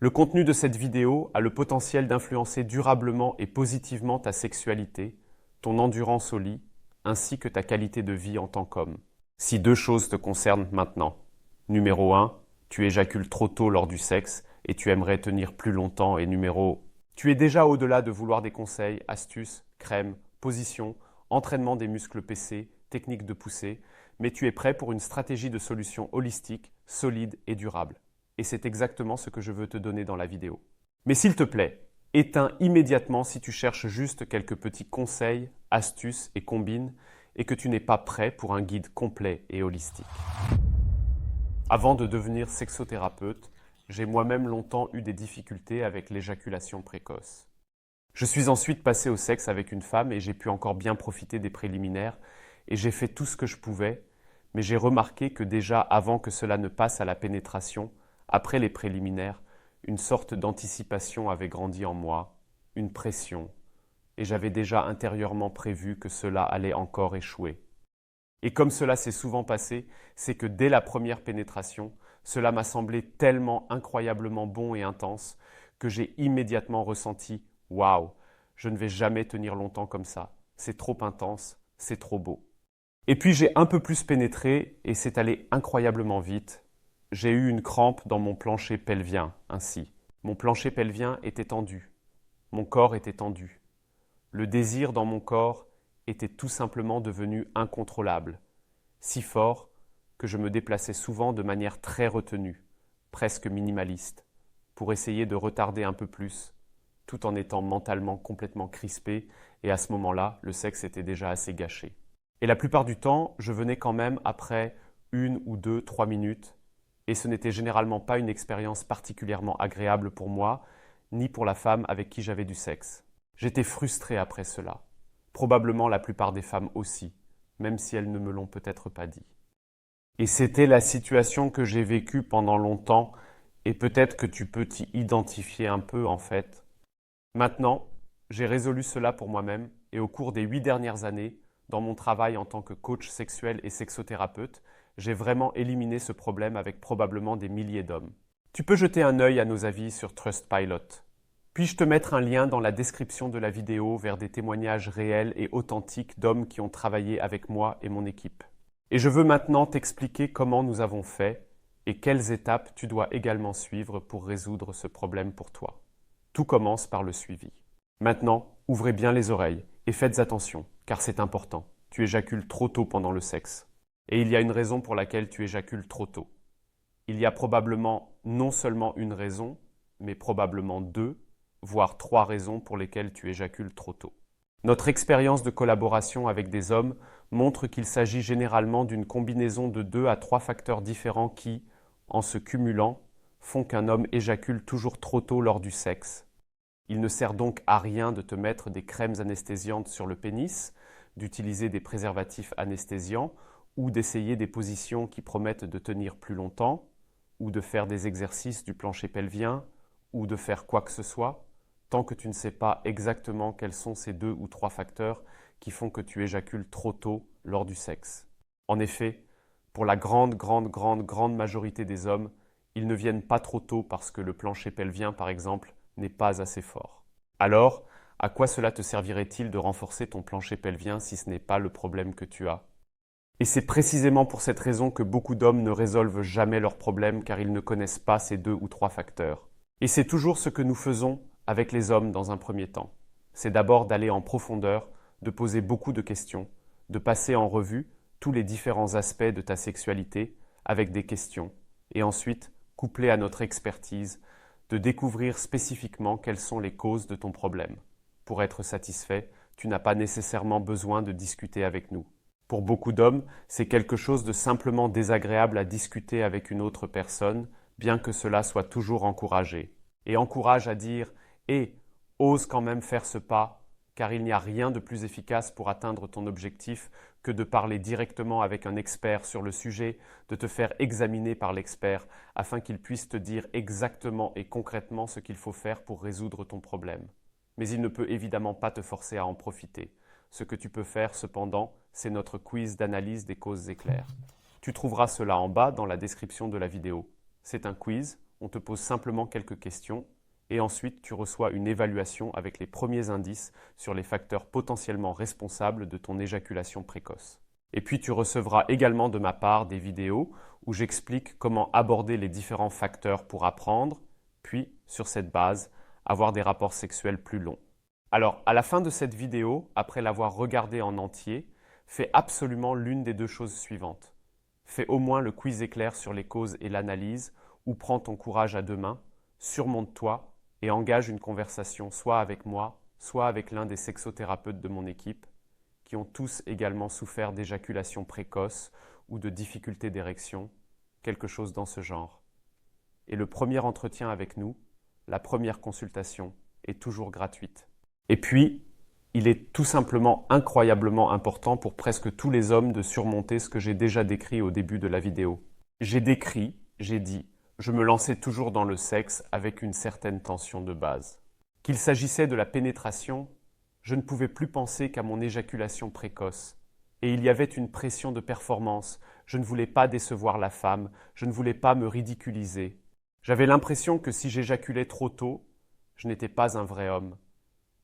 Le contenu de cette vidéo a le potentiel d'influencer durablement et positivement ta sexualité, ton endurance au lit, ainsi que ta qualité de vie en tant qu'homme. Si deux choses te concernent maintenant. Numéro 1, tu éjacules trop tôt lors du sexe et tu aimerais tenir plus longtemps. Et numéro, tu es déjà au-delà de vouloir des conseils, astuces, crèmes, positions, entraînement des muscles PC, techniques de poussée, mais tu es prêt pour une stratégie de solution holistique, solide et durable. Et c'est exactement ce que je veux te donner dans la vidéo. Mais s'il te plaît, éteins immédiatement si tu cherches juste quelques petits conseils, astuces et combines et que tu n'es pas prêt pour un guide complet et holistique. Avant de devenir sexothérapeute, j'ai moi-même longtemps eu des difficultés avec l'éjaculation précoce. Je suis ensuite passé au sexe avec une femme et j'ai pu encore bien profiter des préliminaires et j'ai fait tout ce que je pouvais, mais j'ai remarqué que déjà avant que cela ne passe à la pénétration, après les préliminaires, une sorte d'anticipation avait grandi en moi, une pression, et j'avais déjà intérieurement prévu que cela allait encore échouer. Et comme cela s'est souvent passé, c'est que dès la première pénétration, cela m'a semblé tellement incroyablement bon et intense que j'ai immédiatement ressenti « Waouh, je ne vais jamais tenir longtemps comme ça, c'est trop intense, c'est trop beau ». Et puis j'ai un peu plus pénétré et c'est allé incroyablement vite. J'ai eu une crampe dans mon plancher pelvien, ainsi. Mon plancher pelvien était tendu, mon corps était tendu. Le désir dans mon corps était tout simplement devenu incontrôlable, si fort que je me déplaçais souvent de manière très retenue, presque minimaliste, pour essayer de retarder un peu plus, tout en étant mentalement complètement crispé, et à ce moment-là, le sexe était déjà assez gâché. Et la plupart du temps, je venais quand même après 1 ou 2, 3 minutes, et ce n'était généralement pas une expérience particulièrement agréable pour moi, ni pour la femme avec qui j'avais du sexe. J'étais frustré après cela. Probablement la plupart des femmes aussi, même si elles ne me l'ont peut-être pas dit. Et c'était la situation que j'ai vécue pendant longtemps, et peut-être que tu peux t'y identifier un peu en fait. Maintenant, j'ai résolu cela pour moi-même, et au cours des 8 dernières années, dans mon travail en tant que coach sexuel et sexothérapeute, j'ai vraiment éliminé ce problème avec probablement des milliers d'hommes. Tu peux jeter un œil à nos avis sur Trustpilot. Puis-je te mettre un lien dans la description de la vidéo vers des témoignages réels et authentiques d'hommes qui ont travaillé avec moi et mon équipe. Et je veux maintenant t'expliquer comment nous avons fait et quelles étapes tu dois également suivre pour résoudre ce problème pour toi. Tout commence par le suivi. Maintenant, ouvrez bien les oreilles et faites attention, car c'est important. Tu éjacules trop tôt pendant le sexe. Et il y a une raison pour laquelle tu éjacules trop tôt. Il y a probablement non seulement une raison, mais probablement 2, voire 3 raisons pour lesquelles tu éjacules trop tôt. Notre expérience de collaboration avec des hommes montre qu'il s'agit généralement d'une combinaison de 2 à 3 facteurs différents qui, en se cumulant, font qu'un homme éjacule toujours trop tôt lors du sexe. Il ne sert donc à rien de te mettre des crèmes anesthésiantes sur le pénis, d'utiliser des préservatifs anesthésiants ou d'essayer des positions qui promettent de tenir plus longtemps, ou de faire des exercices du plancher pelvien, ou de faire quoi que ce soit, tant que tu ne sais pas exactement quels sont ces 2 ou 3 facteurs qui font que tu éjacules trop tôt lors du sexe. En effet, pour la grande majorité des hommes, ils ne viennent pas trop tôt parce que le plancher pelvien, par exemple, n'est pas assez fort. Alors, à quoi cela te servirait-il de renforcer ton plancher pelvien si ce n'est pas le problème que tu as ? Et c'est précisément pour cette raison que beaucoup d'hommes ne résolvent jamais leurs problèmes car ils ne connaissent pas ces 2 ou 3 facteurs. Et c'est toujours ce que nous faisons avec les hommes dans un premier temps. C'est d'abord d'aller en profondeur, de poser beaucoup de questions, de passer en revue tous les différents aspects de ta sexualité avec des questions, et ensuite, couplé à notre expertise, de découvrir spécifiquement quelles sont les causes de ton problème. Pour être satisfait, tu n'as pas nécessairement besoin de discuter avec nous. Pour beaucoup d'hommes, c'est quelque chose de simplement désagréable à discuter avec une autre personne, bien que cela soit toujours encouragé. Et encourage à dire « Et ose quand même faire ce pas », car il n'y a rien de plus efficace pour atteindre ton objectif que de parler directement avec un expert sur le sujet, de te faire examiner par l'expert afin qu'il puisse te dire exactement et concrètement ce qu'il faut faire pour résoudre ton problème. Mais il ne peut évidemment pas te forcer à en profiter. Ce que tu peux faire cependant, c'est notre quiz d'analyse des causes éclairs. Tu trouveras cela en bas dans la description de la vidéo. C'est un quiz, on te pose simplement quelques questions et ensuite tu reçois une évaluation avec les premiers indices sur les facteurs potentiellement responsables de ton éjaculation précoce. Et puis tu recevras également de ma part des vidéos où j'explique comment aborder les différents facteurs pour apprendre, puis, sur cette base, avoir des rapports sexuels plus longs. Alors, à la fin de cette vidéo, après l'avoir regardée en entier, fais absolument l'une des deux choses suivantes. Fais au moins le quiz éclair sur les causes et l'analyse, ou prends ton courage à deux mains, surmonte-toi et engage une conversation soit avec moi, soit avec l'un des sexothérapeutes de mon équipe, qui ont tous également souffert d'éjaculation précoce ou de difficultés d'érection, quelque chose dans ce genre. Et le premier entretien avec nous, la première consultation, est toujours gratuite. Et puis, il est tout simplement incroyablement important pour presque tous les hommes de surmonter ce que j'ai déjà décrit au début de la vidéo. J'ai dit, je me lançais toujours dans le sexe avec une certaine tension de base. Qu'il s'agissait de la pénétration, je ne pouvais plus penser qu'à mon éjaculation précoce. Et il y avait une pression de performance, je ne voulais pas décevoir la femme, je ne voulais pas me ridiculiser. J'avais l'impression que si j'éjaculais trop tôt, je n'étais pas un vrai homme.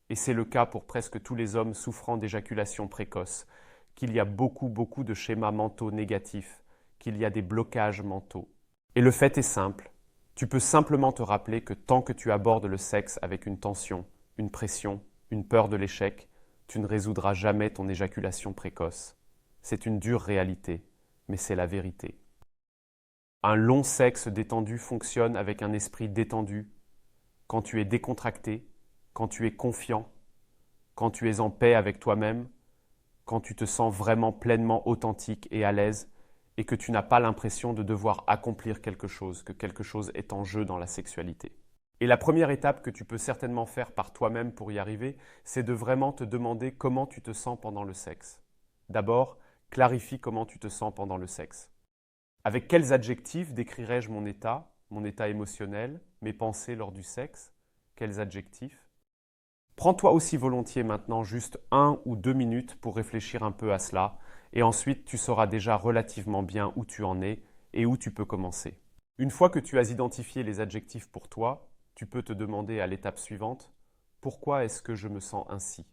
Et c'est le cas pour presque tous les hommes souffrant d'éjaculation précoce, qu'il y a beaucoup de schémas mentaux négatifs, qu'il y a des blocages mentaux. Et le fait est simple, tu peux simplement te rappeler que tant que tu abordes le sexe avec une tension, une pression, une peur de l'échec, tu ne résoudras jamais ton éjaculation précoce. C'est une dure réalité, mais c'est la vérité. Un long sexe détendu fonctionne avec un esprit détendu, quand tu es décontracté, quand tu es confiant, quand tu es en paix avec toi-même, quand tu te sens vraiment pleinement authentique et à l'aise et que tu n'as pas l'impression de devoir accomplir quelque chose, que quelque chose est en jeu dans la sexualité. Et la première étape que tu peux certainement faire par toi-même pour y arriver, c'est de vraiment te demander comment tu te sens pendant le sexe. D'abord, clarifie comment tu te sens pendant le sexe. Avec quels adjectifs décrirais-je mon état émotionnel, mes pensées lors du sexe? Quels adjectifs? Prends-toi aussi volontiers maintenant juste 1 ou 2 minutes pour réfléchir un peu à cela, et ensuite tu sauras déjà relativement bien où tu en es et où tu peux commencer. Une fois que tu as identifié les adjectifs pour toi, tu peux te demander à l'étape suivante, pourquoi est-ce que je me sens ainsi?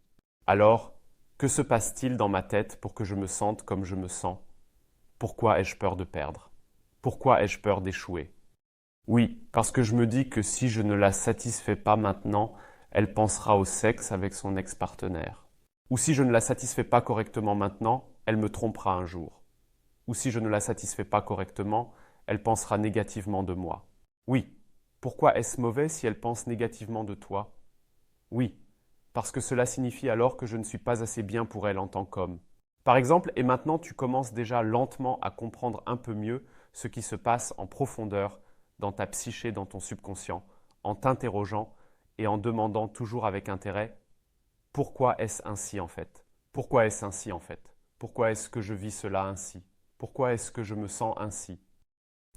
Alors, que se passe-t-il dans ma tête pour que je me sente comme je me sens? Pourquoi ai-je peur de perdre? Pourquoi ai-je peur d'échouer? Oui, parce que je me dis que si je ne la satisfais pas maintenant, elle pensera au sexe avec son ex-partenaire. Ou si je ne la satisfais pas correctement maintenant, elle me trompera un jour. Ou si je ne la satisfais pas correctement, elle pensera négativement de moi. Oui, pourquoi est-ce mauvais si elle pense négativement de toi? Oui, parce que cela signifie alors que je ne suis pas assez bien pour elle en tant qu'homme. Par exemple, et maintenant tu commences déjà lentement à comprendre un peu mieux ce qui se passe en profondeur dans ta psyché, dans ton subconscient, en t'interrogeant et en demandant toujours avec intérêt « Pourquoi est-ce ainsi en fait? Pourquoi est-ce ainsi en fait? Pourquoi est-ce que je vis cela ainsi? Pourquoi est-ce que je me sens ainsi ?»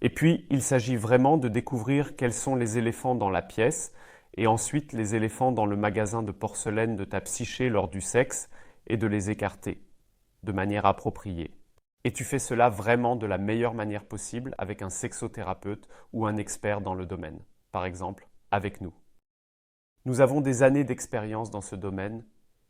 Et puis, il s'agit vraiment de découvrir quels sont les éléphants dans la pièce et ensuite les éléphants dans le magasin de porcelaine de ta psyché lors du sexe et de les écarter de manière appropriée. Et tu fais cela vraiment de la meilleure manière possible avec un sexothérapeute ou un expert dans le domaine, par exemple avec nous. Nous avons des années d'expérience dans ce domaine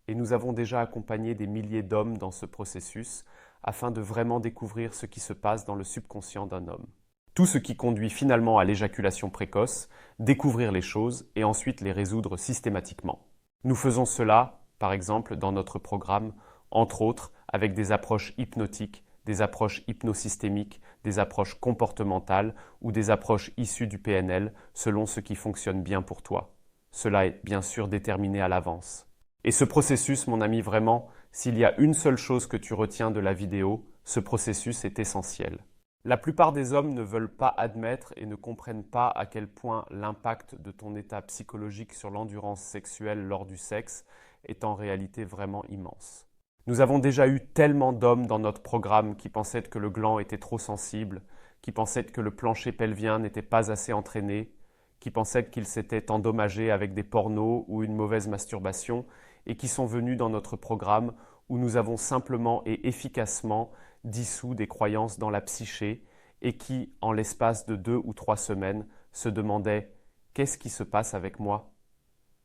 et nous avons déjà accompagné des milliers d'hommes dans ce processus afin de vraiment découvrir ce qui se passe dans le subconscient d'un homme. Tout ce qui conduit finalement à l'éjaculation précoce, découvrir les choses et ensuite les résoudre systématiquement. Nous faisons cela, par exemple, dans notre programme, entre autres, avec des approches hypnotiques, des approches hypnosystémiques, des approches comportementales ou des approches issues du PNL selon ce qui fonctionne bien pour toi. Cela est bien sûr déterminé à l'avance. Et ce processus, mon ami, vraiment, s'il y a une seule chose que tu retiens de la vidéo, ce processus est essentiel. La plupart des hommes ne veulent pas admettre et ne comprennent pas à quel point l'impact de ton état psychologique sur l'endurance sexuelle lors du sexe est en réalité vraiment immense. Nous avons déjà eu tellement d'hommes dans notre programme qui pensaient que le gland était trop sensible, qui pensaient que le plancher pelvien n'était pas assez entraîné, qui pensaient qu'ils s'étaient endommagés avec des pornos ou une mauvaise masturbation et qui sont venus dans notre programme où nous avons simplement et efficacement dissous des croyances dans la psyché et qui, en l'espace de 2 ou 3 semaines, se demandaient « Qu'est-ce qui se passe avec moi ?»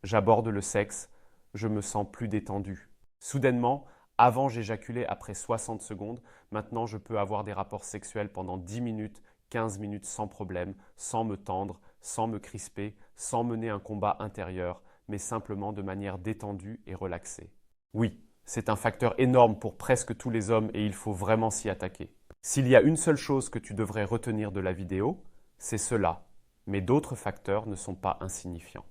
J'aborde le sexe, je me sens plus détendu. Soudainement, avant j'éjaculais après 60 secondes, maintenant je peux avoir des rapports sexuels pendant 10 minutes, 15 minutes sans problème, sans me tendre, sans me crisper, sans mener un combat intérieur, mais simplement de manière détendue et relaxée. Oui, c'est un facteur énorme pour presque tous les hommes et il faut vraiment s'y attaquer. S'il y a une seule chose que tu devrais retenir de la vidéo, c'est cela, mais d'autres facteurs ne sont pas insignifiants.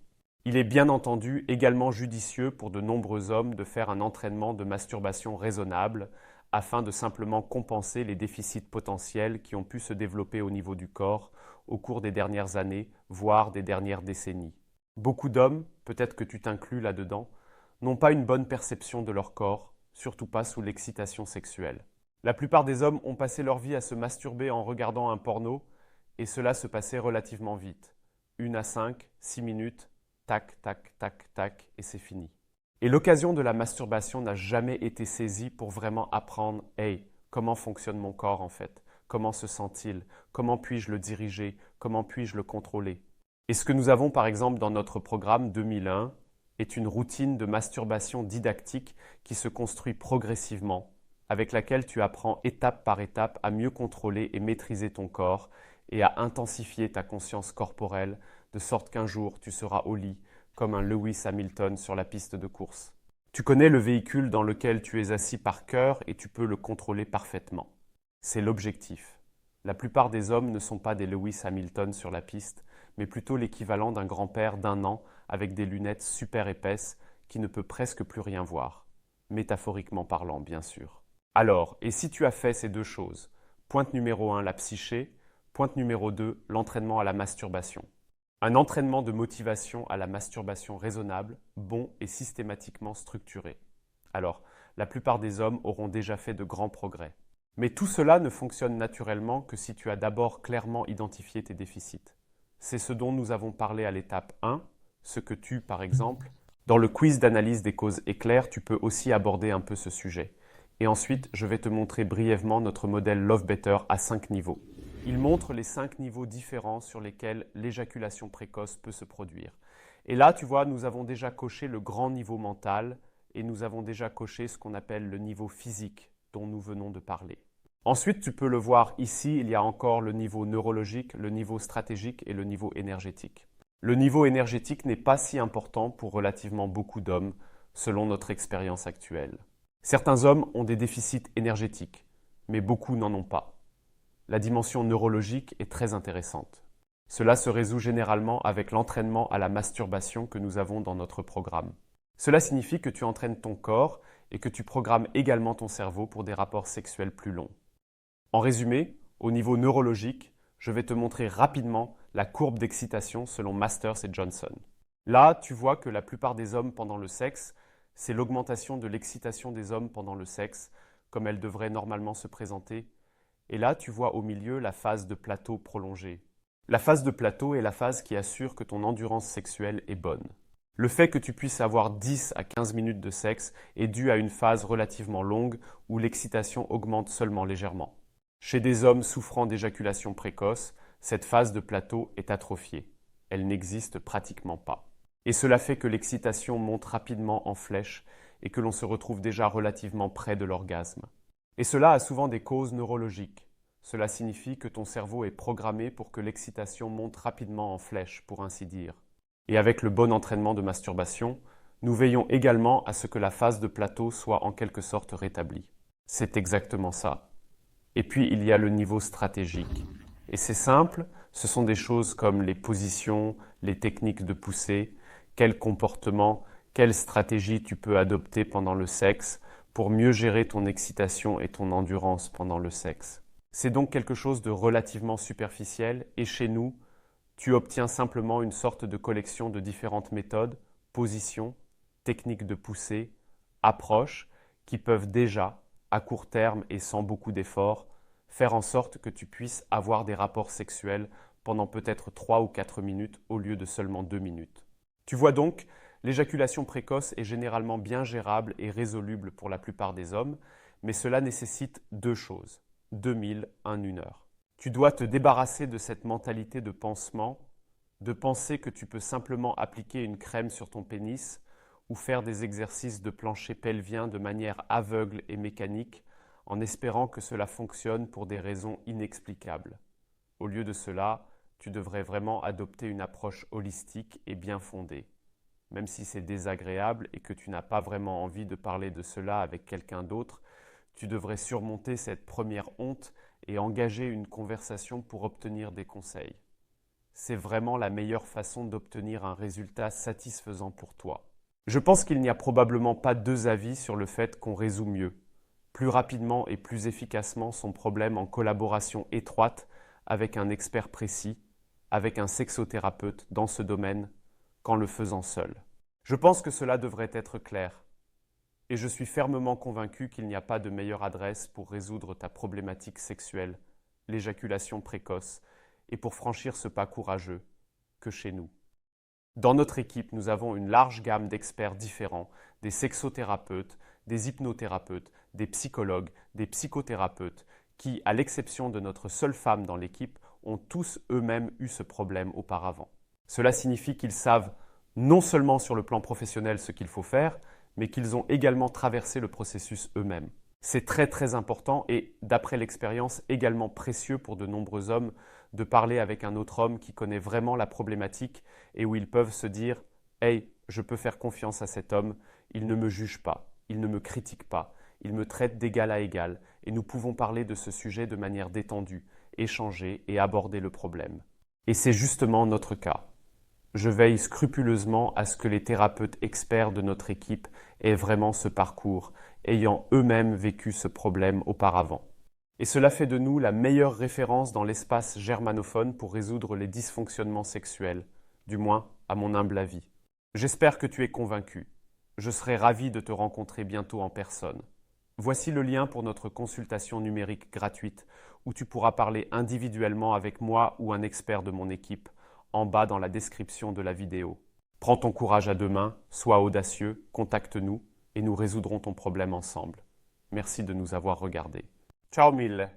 Il est bien entendu également judicieux pour de nombreux hommes de faire un entraînement de masturbation raisonnable afin de simplement compenser les déficits potentiels qui ont pu se développer au niveau du corps au cours des dernières années, voire des dernières décennies. Beaucoup d'hommes, peut-être que tu t'inclus là-dedans, n'ont pas une bonne perception de leur corps, surtout pas sous l'excitation sexuelle. La plupart des hommes ont passé leur vie à se masturber en regardant un porno, et cela se passait relativement vite. 1 à 5, 6 minutes, tac, tac, tac, tac, et c'est fini. Et l'occasion de la masturbation n'a jamais été saisie pour vraiment apprendre « Hey, comment fonctionne mon corps en fait? Comment se sent-il? Comment puis-je le diriger? Comment puis-je le contrôler ?» Et ce que nous avons par exemple dans notre programme 2001 est une routine de masturbation didactique qui se construit progressivement, avec laquelle tu apprends étape par étape à mieux contrôler et maîtriser ton corps et à intensifier ta conscience corporelle de sorte qu'un jour tu seras au lit comme un Lewis Hamilton sur la piste de course. Tu connais le véhicule dans lequel tu es assis par cœur et tu peux le contrôler parfaitement. C'est l'objectif. La plupart des hommes ne sont pas des Lewis Hamilton sur la piste, mais plutôt l'équivalent d'un grand-père d'1 an avec des lunettes super épaisses qui ne peut presque plus rien voir. Métaphoriquement parlant, bien sûr. Alors, et si tu as fait ces deux choses? Pointe numéro 1, la psyché. Pointe numéro 2, l'entraînement à la masturbation. Un entraînement de motivation à la masturbation raisonnable, bon et systématiquement structuré. Alors, la plupart des hommes auront déjà fait de grands progrès. Mais tout cela ne fonctionne naturellement que si tu as d'abord clairement identifié tes déficits. C'est ce dont nous avons parlé à l'étape 1, ce que tu, par exemple, dans le quiz d'analyse des causes éclairs, tu peux aussi aborder un peu ce sujet. Et ensuite, je vais te montrer brièvement notre modèle Love Better à 5 niveaux. Il montre les 5 niveaux différents sur lesquels l'éjaculation précoce peut se produire. Et là, tu vois, nous avons déjà coché le grand niveau mental et nous avons déjà coché ce qu'on appelle le niveau physique dont nous venons de parler. Ensuite, tu peux le voir ici, il y a encore le niveau neurologique, le niveau stratégique et le niveau énergétique. Le niveau énergétique n'est pas si important pour relativement beaucoup d'hommes, selon notre expérience actuelle. Certains hommes ont des déficits énergétiques, mais beaucoup n'en ont pas. La dimension neurologique est très intéressante. Cela se résout généralement avec l'entraînement à la masturbation que nous avons dans notre programme. Cela signifie que tu entraînes ton corps et que tu programmes également ton cerveau pour des rapports sexuels plus longs. En résumé, au niveau neurologique, je vais te montrer rapidement la courbe d'excitation selon Masters et Johnson. Là, tu vois que la plupart des hommes pendant le sexe, c'est l'augmentation de l'excitation des hommes pendant le sexe, comme elle devrait normalement se présenter. Et là, tu vois au milieu la phase de plateau prolongée. La phase de plateau est la phase qui assure que ton endurance sexuelle est bonne. Le fait que tu puisses avoir 10 à 15 minutes de sexe est dû à une phase relativement longue où l'excitation augmente seulement légèrement. Chez des hommes souffrant d'éjaculation précoce, cette phase de plateau est atrophiée. Elle n'existe pratiquement pas. Et cela fait que l'excitation monte rapidement en flèche et que l'on se retrouve déjà relativement près de l'orgasme. Et cela a souvent des causes neurologiques. Cela signifie que ton cerveau est programmé pour que l'excitation monte rapidement en flèche, pour ainsi dire. Et avec le bon entraînement de masturbation, nous veillons également à ce que la phase de plateau soit en quelque sorte rétablie. C'est exactement ça. Et puis il y a le niveau stratégique. Et c'est simple, ce sont des choses comme les positions, les techniques de poussée, quel comportement, quelle stratégie tu peux adopter pendant le sexe pour mieux gérer ton excitation et ton endurance pendant le sexe. C'est donc quelque chose de relativement superficiel et chez nous, tu obtiens simplement une sorte de collection de différentes méthodes, positions, techniques de poussée, approches qui peuvent déjà, à court terme et sans beaucoup d'efforts, faire en sorte que tu puisses avoir des rapports sexuels pendant peut-être 3 ou 4 minutes au lieu de seulement 2 minutes. Tu vois donc, l'éjaculation précoce est généralement bien gérable et résoluble pour la plupart des hommes, mais cela nécessite 2 choses, 2000 en 1 heure. Tu dois te débarrasser de cette mentalité de pansement de penser que tu peux simplement appliquer une crème sur ton pénis ou faire des exercices de plancher pelvien de manière aveugle et mécanique en espérant que cela fonctionne pour des raisons inexplicables. Au lieu de cela, tu devrais vraiment adopter une approche holistique et bien fondée. Même si c'est désagréable et que tu n'as pas vraiment envie de parler de cela avec quelqu'un d'autre, tu devrais surmonter cette première honte et engager une conversation pour obtenir des conseils. C'est vraiment la meilleure façon d'obtenir un résultat satisfaisant pour toi. Je pense qu'il n'y a probablement pas deux avis sur le fait qu'on résout mieux, plus rapidement et plus efficacement son problème en collaboration étroite avec un expert précis, avec un sexothérapeute dans ce domaine, qu'en le faisant seul. Je pense que cela devrait être clair, et je suis fermement convaincu qu'il n'y a pas de meilleure adresse pour résoudre ta problématique sexuelle, l'éjaculation précoce, et pour franchir ce pas courageux, que chez nous. Dans notre équipe, nous avons une large gamme d'experts différents, des sexothérapeutes, des hypnothérapeutes, des psychologues, des psychothérapeutes, qui, à l'exception de notre seule femme dans l'équipe, ont tous eux-mêmes eu ce problème auparavant. Cela signifie qu'ils savent non seulement sur le plan professionnel ce qu'il faut faire, mais qu'ils ont également traversé le processus eux-mêmes. C'est très très important et, d'après l'expérience, également précieux pour de nombreux hommes de parler avec un autre homme qui connaît vraiment la problématique et où ils peuvent se dire « Hey, je peux faire confiance à cet homme, il ne me juge pas, il ne me critique pas, il me traite d'égal à égal et nous pouvons parler de ce sujet de manière détendue, échanger et aborder le problème. » Et c'est justement notre cas. Je veille scrupuleusement à ce que les thérapeutes experts de notre équipe aient vraiment ce parcours, ayant eux-mêmes vécu ce problème auparavant. Et cela fait de nous la meilleure référence dans l'espace germanophone pour résoudre les dysfonctionnements sexuels, du moins à mon humble avis. J'espère que tu es convaincu. Je serai ravi de te rencontrer bientôt en personne. Voici le lien pour notre consultation numérique gratuite où tu pourras parler individuellement avec moi ou un expert de mon équipe, en bas dans la description de la vidéo. Prends ton courage à deux mains, sois audacieux, contacte-nous et nous résoudrons ton problème ensemble. Merci de nous avoir regardés. Ciao mille!